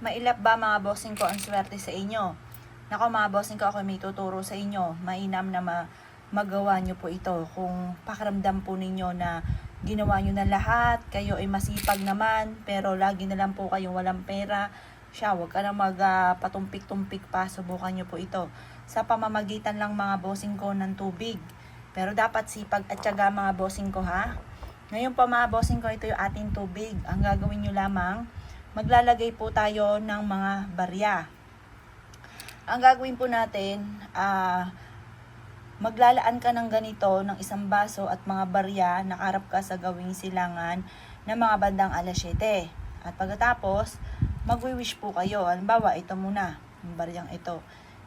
Mailap ba mga bossing ko ang swerte sa inyo? Nako mga bossing ko, ako may tuturo sa inyo. Mainam na magawa nyo po ito. Kung pakiramdam po ninyo na ginawa nyo na lahat, kayo ay masipag naman, pero lagi na lang po kayong walang pera, huwag ka na patumpik-tumpik pa, subukan nyo po ito. Sa pamamagitan lang mga bossing ko ng tubig. Pero dapat sipag at tiyaga mga bossing ko ha. Ngayon po mga bossing ko, ito yung ating tubig. Ang gagawin nyo lamang, maglalagay po tayo ng mga barya. Ang gagawin po natin, maglalaan ka ng ganito, ng isang baso at mga barya, nakaharap ka sa gawing silangan ng mga bandang alas 7. At pagkatapos, magwi-wish po kayo. Halimbawa, ito muna, yung baryang ito.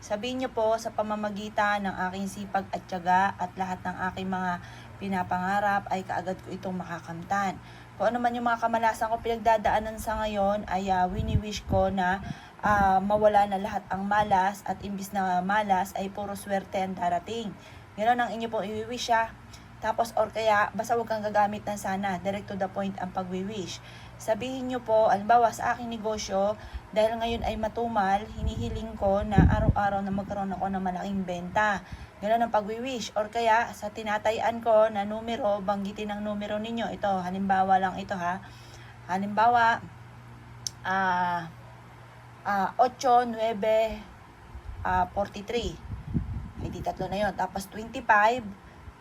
Sabihin nyo po sa pamamagitan ng aking sipag at tiyaga at lahat ng aking mga pinapangarap ay kaagad ko itong makakamtan. Kung ano man yung mga kamalasan ko pinagdadaanan sa ngayon ay wini-wish ko na mawala na lahat ang malas at imbis na malas ay puro swerte ang darating. Ganoon ang inyo pong i-wish ha. Tapos or kaya basta huwag kang gagamit ng sana, direct to the point ang pag-wish. Sabihin nyo po, halimbawa sa aking negosyo, dahil ngayon ay matumal, hinihiling ko na araw-araw na magkaroon ako ng malaking benta. Ganoon ang pag-wish. Or kaya sa tinatayan ko na numero, banggitin ang numero ninyo. Ito, halimbawa lang ito ha. Halimbawa, 8, 9, 43. May di tatlo na yon. Tapos 25,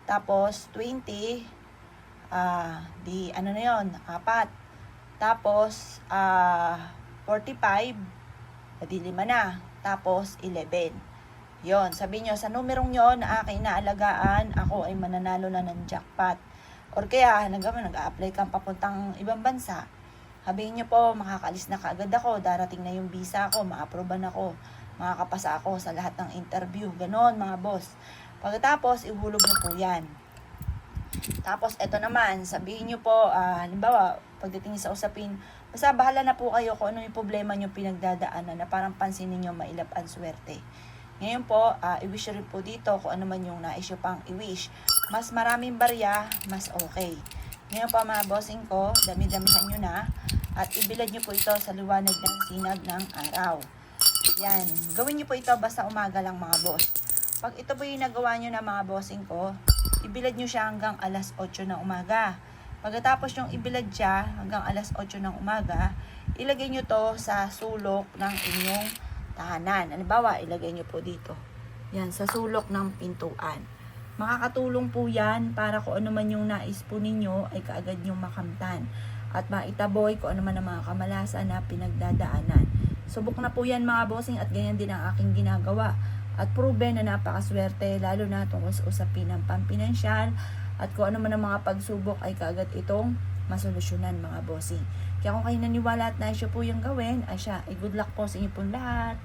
tapos 20, di ano na yon, 4. Tapos 45, di 5 na. Tapos 11. Yon, sabi nyo, sa numerong yon na aking naalagaan, ako ay mananalo na ng jackpot. Or kaya, nag-a-apply kang papuntang ibang bansa. Sabihin nyo po, makakalis na kaagad ako, darating na yung visa ko, ma-approvean ako, makakapasa ako sa lahat ng interview. Ganon mga boss. Pagkatapos, ihulog nyo po yan. Tapos, eto naman, sabihin nyo po, halimbawa, pagdating sa usapin, basta bahala na po kayo kung ano yung problema nyo pinagdadaanan na parang pansin ninyo mailap ang swerte. Ngayon po, i-wish rin po dito kung ano man yung nais nyo pang i-wish. Mas maraming barya, mas okay. Ngayon po mga bossing ko, dami-damihan nyo na at ibilad nyo po ito sa liwanag ng sinag ng araw. Yan, gawin nyo po ito basta umaga lang mga boss. Pag ito po yung nagawa nyo na mga bossing ko, ibilad nyo siya hanggang alas 8 ng umaga. Pagkatapos yung ibilad siya hanggang alas 8 ng umaga, ilagay nyo to sa sulok ng inyong tahanan. Halimbawa, ilagay nyo po dito. Yan, sa sulok ng pintuan. Makakatulong po yan para kung ano man yung nais po ninyo ay kaagad yung makamtan. At maitaboy kung ano man ang mga kamalasan na pinagdadaanan. Subok na po yan mga bossing at ganyan din ang aking ginagawa. At proven na napakaswerte lalo na tungkol sa usapin ng pampinansyal at kung ano man ang mga pagsubok ay kaagad itong masolusyonan mga bossing. Kaya kung kayo naniwala at nais po yung gawin, ay good luck po sa inyo pong lahat.